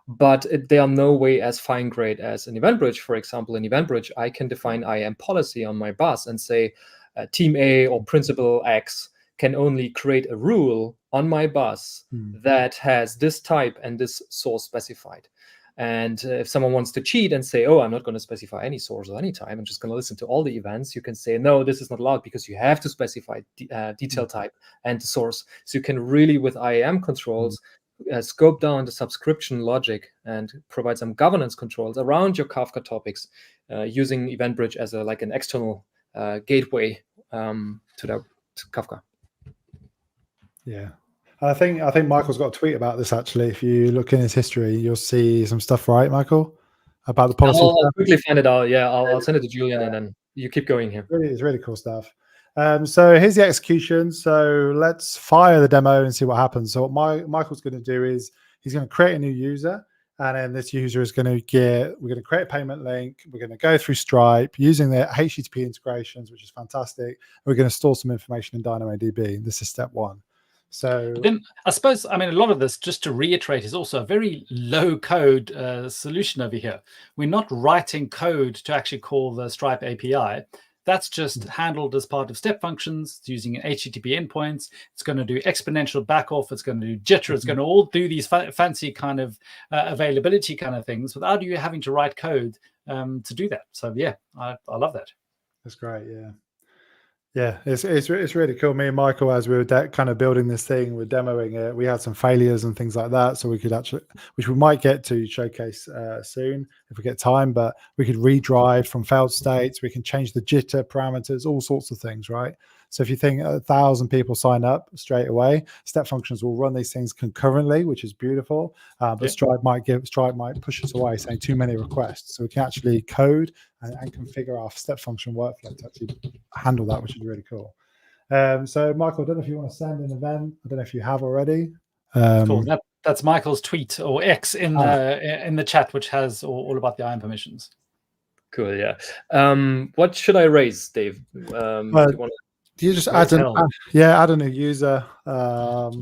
Speaker 3: But they are no way as fine-grained as in EventBridge. For example, in EventBridge, I can define IAM policy on my bus and say team A or principal X can only create a rule on my bus that has this type and this source specified. And if someone wants to cheat and say, I'm not going to specify any source at any time, I'm just going to listen to all the events, you can say, no, this is not allowed because you have to specify detail type and the source. So you can really, with IAM controls, scope down the subscription logic and provide some governance controls around your Kafka topics using EventBridge as an external gateway to Kafka.
Speaker 2: Yeah. I think Michael's got a tweet about this, actually. If you look in his history, you'll see some stuff, right, Michael? About the policy.
Speaker 3: I'll quickly find it out. Yeah, I'll send it to Julian and then you keep going here.
Speaker 2: It's really cool stuff. So here's the execution. So let's fire the demo and see what happens. So what Michael's going to do is he's going to create a new user, and then this user is going to we're going to create a payment link. We're going to go through Stripe using the HTTP integrations, which is fantastic. We're going to store some information in DynamoDB. This is step one. So
Speaker 1: but then I suppose, I mean, a lot of this, just to reiterate, is also a very low code solution over here. We're not writing code to actually call the Stripe API. That's just handled as part of step functions. It's using HTTP endpoints. It's going to do exponential backoff. It's going to do jitter. It's going to all do these fancy kind of availability kind of things without you having to write code to do that. So yeah, I love that.
Speaker 2: That's great. Yeah. Yeah, it's really cool. Me and Michael, as we were kind of building this thing, we're demoing it. We had some failures and things like that, so we could actually, which we might get to showcase soon if we get time. But we could redrive from failed states. We can change the jitter parameters, all sorts of things, right? So if you think 1,000 people sign up straight away, step functions will run these things concurrently, which is beautiful. But Stripe might push us away, saying too many requests. So we can actually code and configure our step function workflow to actually handle that, which is really cool. So Michael, I don't know if you want to send an event. I don't know if you have already.
Speaker 1: Cool. That's Michael's tweet or X in the chat, which has all about the IAM permissions.
Speaker 3: Cool. Yeah. What should I raise, Dave?
Speaker 2: You just add a new user. Add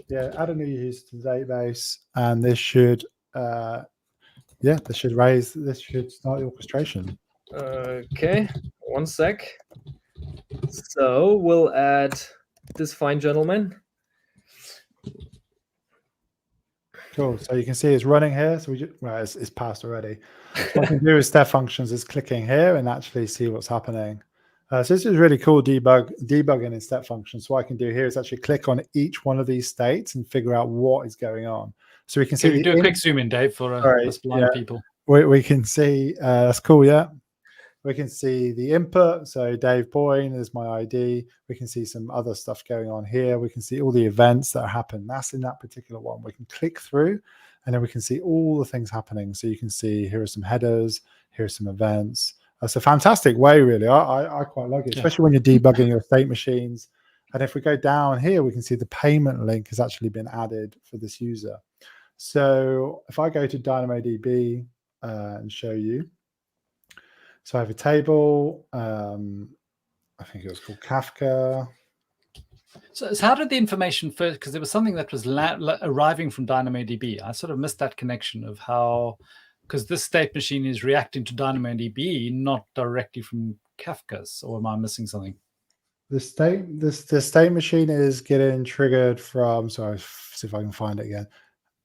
Speaker 2: a new user to the database, and this should this should start the orchestration.
Speaker 3: Okay, one sec. So we'll add this fine gentleman.
Speaker 2: Cool. So you can see it's running here. So it's passed already. What I can do with step functions is clicking here and actually see what's happening. So this is really cool debugging in step functions. So what I can do here is actually click on each one of these states and figure out what is going on. So we can see.
Speaker 1: Do a quick zoom in, Dave, for us blind people.
Speaker 2: We can see. That's cool. Yeah. We can see the input. So Dave Boyne is my ID. We can see some other stuff going on here. We can see all the events that happen. That's in that particular one. We can click through, and then we can see all the things happening. So you can see here are some headers. Here are some events. That's a fantastic way, really. I quite like it, especially when you're debugging your state machines. And if we go down here, we can see the payment link has actually been added for this user. So if I go to DynamoDB and show you, so I have a table. I think it was called Kafka.
Speaker 1: So how did the information first? Because there was something that was arriving from DynamoDB. I sort of missed that connection of how. Because this state machine is reacting to DynamoDB, not directly from Kafka's, or am I missing something?
Speaker 2: The state machine is getting triggered from. Sorry, see if I can find it again.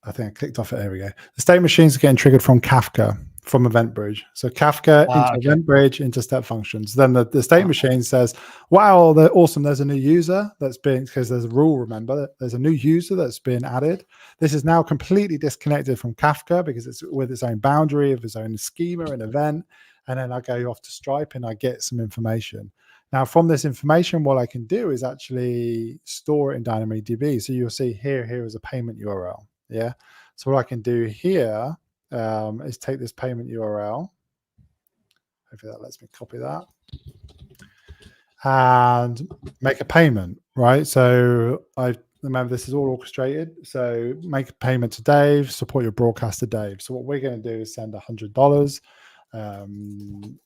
Speaker 2: I think I clicked off it. There we go. The state machine is getting triggered from Kafka, from EventBridge. So Kafka into EventBridge into step functions. Then the state machine says, "Wow, they're awesome! There's a new user that's been because there's a rule. Remember, there's a new user that's been added. This is now completely disconnected from Kafka because it's with its own boundary of its own schema and event. And then I go off to Stripe and I get some information. Now, from this information, what I can do is actually store it in DynamoDB. So you'll see here is a payment URL. Yeah. So what I can do here is take this payment URL. Hopefully that lets me copy that and make a payment, right? So I remember this is all orchestrated. So make a payment to Dave, support your broadcast to Dave. So what we're going to do is send $100. And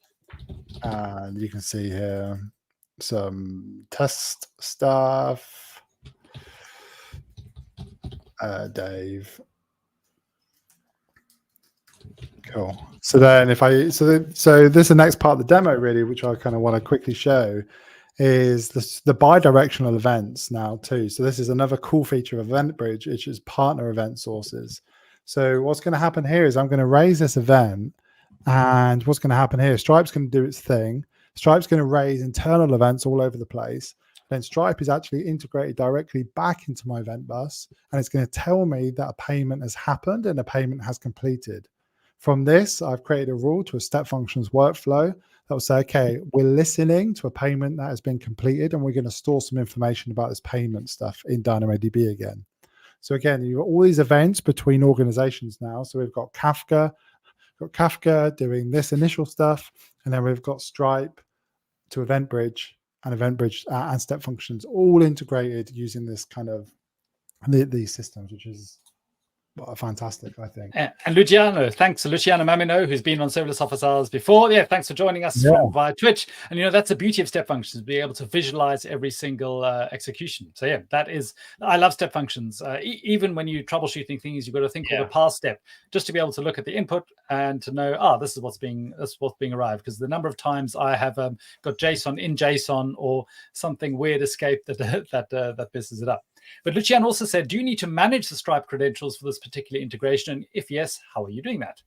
Speaker 2: you can see here some test stuff. Dave. Cool. So then this is the next part of the demo really, which I kind of want to quickly show, is the bi-directional events now too. So this is another cool feature of EventBridge, which is partner event sources. So what's going to happen here is I'm going to raise this event, and what's going to happen here, Stripe's going to do its thing. Stripe's going to raise internal events all over the place. Then Stripe is actually integrated directly back into my event bus, and it's going to tell me that a payment has happened and a payment has completed. From this, I've created a rule to a step functions workflow that will say, okay, we're listening to a payment that has been completed, and we're going to store some information about this payment stuff in DynamoDB again. So again, you've got all these events between organizations now. So we've got Kafka doing this initial stuff, and then we've got Stripe to EventBridge and EventBridge and step functions all integrated using this kind of these systems, which is fantastic, I think.
Speaker 1: And Luciano, thanks to Luciano Mamino, who's been on Serverless Office Hours before. Yeah, thanks for joining us from via Twitch. And that's the beauty of step functions, be able to visualize every single execution. So yeah, I love step functions. Even when you're troubleshooting things, you've got to think of the past step, just to be able to look at the input and to know, this is what's being arrived. Because the number of times I have got JSON in JSON or something weird escape that messes it up. But Lucian also said, do you need to manage the Stripe credentials for this particular integration? And if yes, how are you doing that?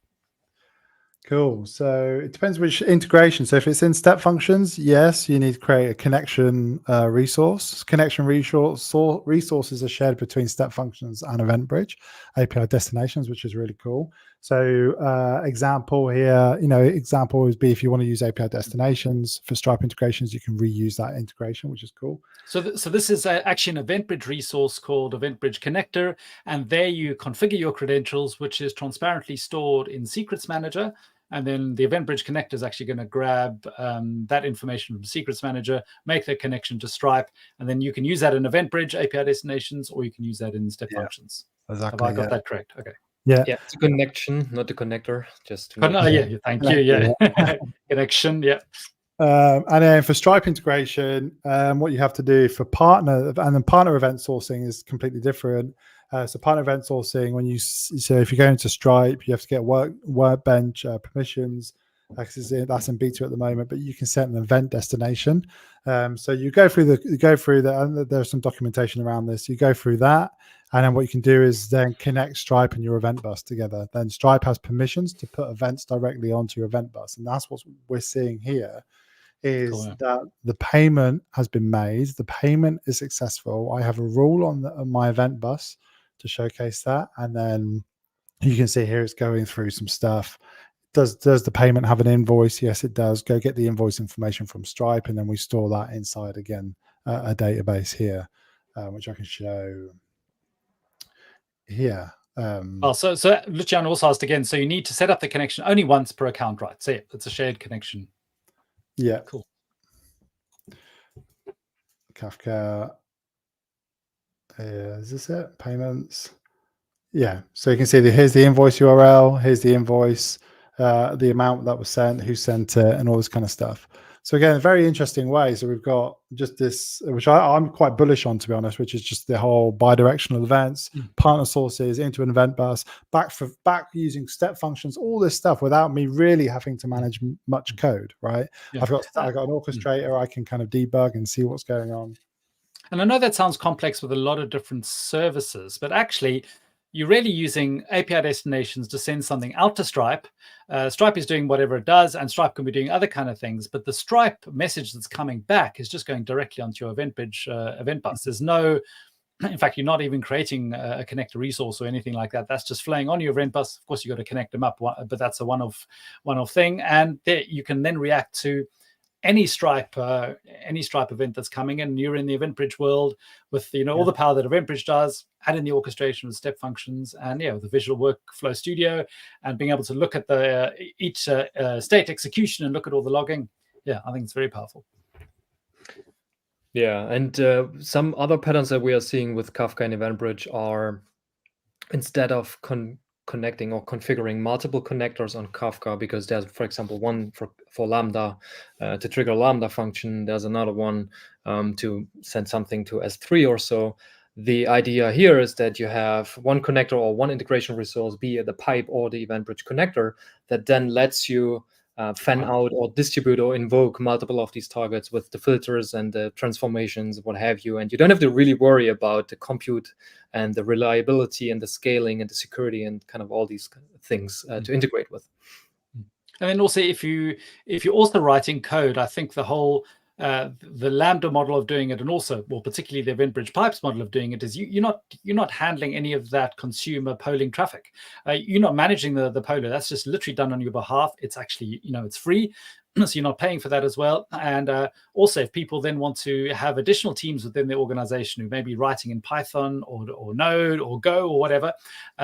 Speaker 2: Cool. So it depends which integration. So if it's in step functions, yes, you need to create a connection resource. Connection resources are shared between step functions and EventBridge API destinations, which is really cool. So example here, example would be if you want to use API destinations for Stripe integrations, you can reuse that integration, which is cool.
Speaker 1: So this is actually an EventBridge resource called EventBridge Connector, and there you configure your credentials, which is transparently stored in Secrets Manager. And then the EventBridge Connector is actually going to grab that information from Secrets Manager, make that connection to Stripe, and then you can use that in EventBridge API destinations, or you can use that in step functions.
Speaker 2: Exactly.
Speaker 1: Have I got that correct? Okay.
Speaker 2: Yeah.
Speaker 3: It's a connection, not a connector. Just to
Speaker 1: thank you. Yeah. Connection. Yeah.
Speaker 2: And then for Stripe integration, what you have to do for partner, and then partner event sourcing is completely different. So partner event sourcing, so if you go into Stripe, you have to get workbench permissions. That's in beta at the moment, but you can set an event destination. So you go through and there's some documentation around this. You go through that, and then what you can do is then connect Stripe and your event bus together. Then Stripe has permissions to put events directly onto your event bus, and that's what we're seeing here. Is that the payment has been made, the payment is successful. I have a rule on my event bus to showcase that, and then you can see here it's going through some stuff. Does the payment have an invoice? Yes, it does. Go get the invoice information from Stripe, and then we store that inside again a database here, which I can show here.
Speaker 1: So Lucian also asked again, so you need to set up the connection only once per account, right? So yeah, it's a shared connection.
Speaker 2: Yeah.
Speaker 1: Cool.
Speaker 2: Kafka. Is this it? Payments. Yeah. So you can see here's the invoice URL. Here's the invoice, the amount that was sent, who sent it, and all this kind of stuff. So again, a very interesting way. So we've got just this, which I'm quite bullish on, to be honest, which is just the whole bi-directional events, partner sources into an event bus, back using step functions, all this stuff without me really having to manage much code, right? Yeah. I've got an orchestrator. I can kind of debug and see what's going on.
Speaker 1: And I know that sounds complex with a lot of different services, but actually you're really using API destinations to send something out to Stripe. Stripe is doing whatever it does, and Stripe can be doing other kind of things. But the Stripe message that's coming back is just going directly onto your EventBridge event bus. There's no, in fact, you're not even creating a connector resource or anything like that. That's just flowing on your event bus. Of course, you got to connect them up, but that's a one-off thing. And there you can then react to any Stripe event that's coming in. You're in the EventBridge world with all the power that EventBridge does, add in the orchestration of step functions, and the visual workflow studio, and being able to look at the each state execution and look at all the logging. Yeah, I think it's very powerful.
Speaker 3: Yeah, and some other patterns that we are seeing with Kafka and EventBridge are, instead of connecting or configuring multiple connectors on Kafka, because there's, for example, one for Lambda to trigger Lambda function, there's another one to send something to S3 or so. The idea here is that you have one connector or one integration resource, be it the pipe or the EventBridge connector, that then lets you fan out or distribute or invoke multiple of these targets with the filters and the transformations, what have you. And you don't have to really worry about the compute and the reliability and the scaling and the security and kind of all these things to integrate with.
Speaker 1: And then also, if you're also writing code, I think the whole the Lambda model of doing it, and also, well, particularly the EventBridge pipes model of doing it, is you're not handling any of that consumer polling traffic. You're not managing the poller. That's just literally done on your behalf. It's actually, it's free, so you're not paying for that as well. And also, if people then want to have additional teams within the organization who may be writing in Python or Node or Go or whatever,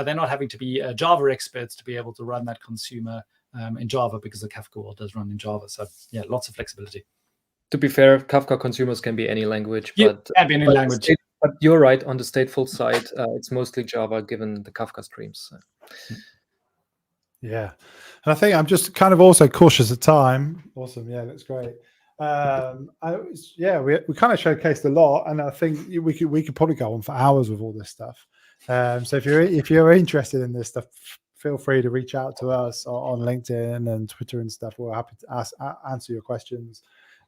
Speaker 1: they're not having to be Java experts to be able to run that consumer in Java, because the Kafka world does run in Java. So yeah, lots of flexibility.
Speaker 3: to be fair, Kafka consumers can be any language,
Speaker 1: It can be any language.
Speaker 3: But you're right, on the stateful side, it's mostly Java given the Kafka streams.
Speaker 2: Yeah. And I think I'm just kind of also cautious of time. Awesome. Yeah, looks great. We kind of showcased a lot, and I think we could probably go on for hours with all this stuff. So if you're interested in this stuff, feel free to reach out to us on LinkedIn and Twitter and stuff. We're happy to answer your questions.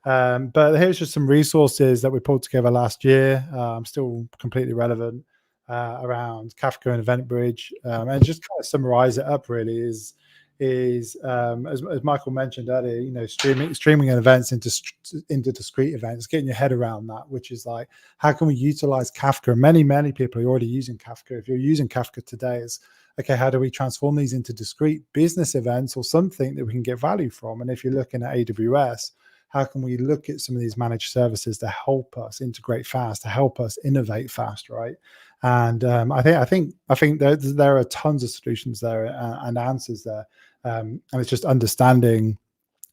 Speaker 2: But here's just some resources that we pulled together last year. Still completely relevant around Kafka and EventBridge, and just kind of summarize it up. Really is as Michael mentioned earlier, streaming events into discrete events, getting your head around that, which is like, how can we utilize Kafka? And many people are already using Kafka. If you're using Kafka today, it's okay, how do we transform these into discrete business events or something that we can get value from? And if you're looking at AWS, how can we look at some of these managed services to help us integrate fast, to help us innovate fast, right? And I think there are tons of solutions there and answers there, and it's just understanding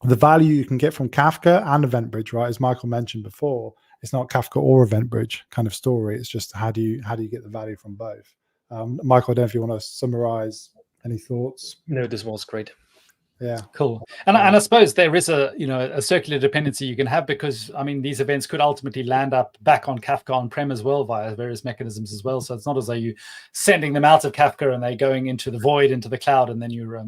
Speaker 2: the value you can get from Kafka and EventBridge, right? As Michael mentioned before, it's not Kafka or EventBridge kind of story. It's just how do you get the value from both? Michael, I don't know if you want to summarize any thoughts.
Speaker 3: No, this was great.
Speaker 2: Yeah,
Speaker 1: cool. And I suppose there is a circular dependency you can have, because I mean, these events could ultimately land up back on Kafka on-prem as well via various mechanisms as well. So it's not as though you're sending them out of Kafka and they're going into the void, into the cloud, and then you're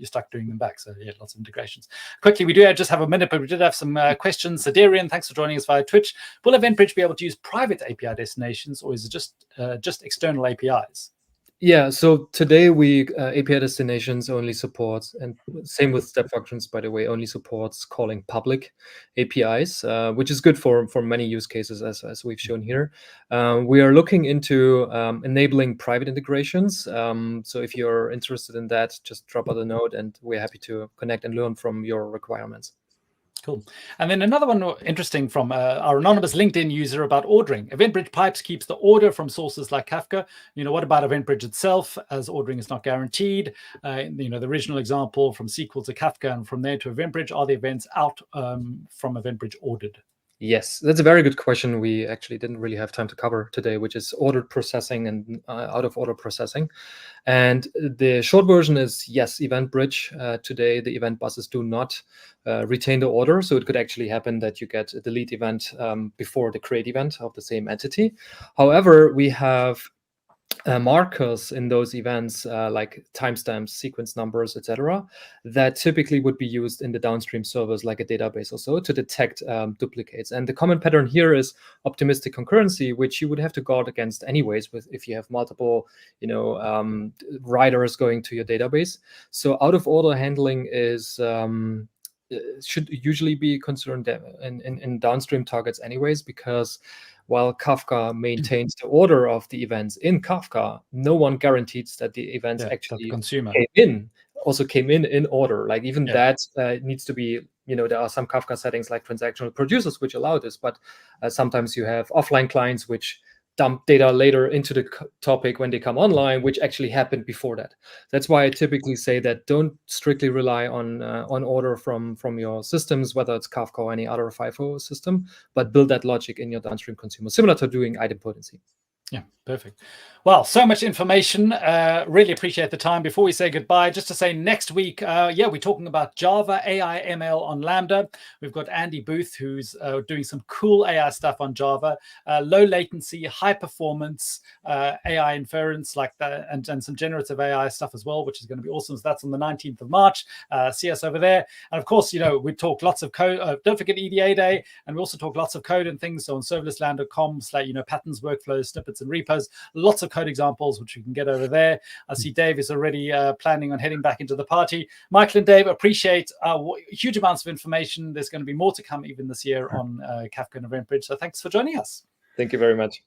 Speaker 1: stuck doing them back. So yeah, lots of integrations. Quickly, we do just have a minute, but we did have some questions. So Darian, thanks for joining us via Twitch. Will EventBridge be able to use private API destinations, or is it just external APIs?
Speaker 3: Yeah, so today we API destinations only support, and same with step functions, by the way, only supports calling public APIs, which is good for many use cases, as we've shown here. We are looking into enabling private integrations. So if you're interested in that, just drop out a note, and we're happy to connect and learn from your requirements.
Speaker 1: Cool. And then another one interesting from our anonymous LinkedIn user about ordering. EventBridge Pipes keeps the order from sources like Kafka. What about EventBridge itself, as ordering is not guaranteed? The original example from SQL to Kafka and from there to EventBridge, are the events out from EventBridge ordered?
Speaker 3: Yes, that's a very good question. We actually didn't really have time to cover today, which is ordered processing and out of order processing. And the short version is yes, EventBridge. Today, the event buses do not retain the order. So it could actually happen that you get a delete event before the create event of the same entity. However, we have markers in those events, like timestamps, sequence numbers, etc., that typically would be used in the downstream servers, like a database or so, to detect duplicates. And the common pattern here is optimistic concurrency, which you would have to guard against anyways, if you have multiple, writers going to your database. So out of order handling is should usually be concerned in downstream targets anyways, because while Kafka maintains the order of the events in Kafka, no one guarantees that the events actually came in order. Like even that needs to be, there are some Kafka settings like transactional producers which allow this, but sometimes you have offline clients which dump data later into the topic when they come online, which actually happened before that. That's why I typically say that don't strictly rely on order from your systems, whether it's Kafka or any other FIFO system, but build that logic in your downstream consumer, similar to doing idempotency.
Speaker 1: Yeah, perfect. Well, so much information. Really appreciate the time. Before we say goodbye, just to say next week, we're talking about Java AI ML on Lambda. We've got Andy Booth, who's doing some cool AI stuff on Java, low latency, high performance AI inference like that, and some generative AI stuff as well, which is going to be awesome. So that's on the 19th of March. See us over there. And of course, we talk lots of code. Don't forget EDA Day, and we also talk lots of code and things. So on serverlessland.com, patterns, workflows, snippets, and repos, lots of code examples which you can get over there. I see Dave is already planning on heading back into the party. Michael and Dave, appreciate huge amounts of information. There's going to be more to come even this year on Kafka and EventBridge. So thanks for joining us.
Speaker 3: Thank you very much.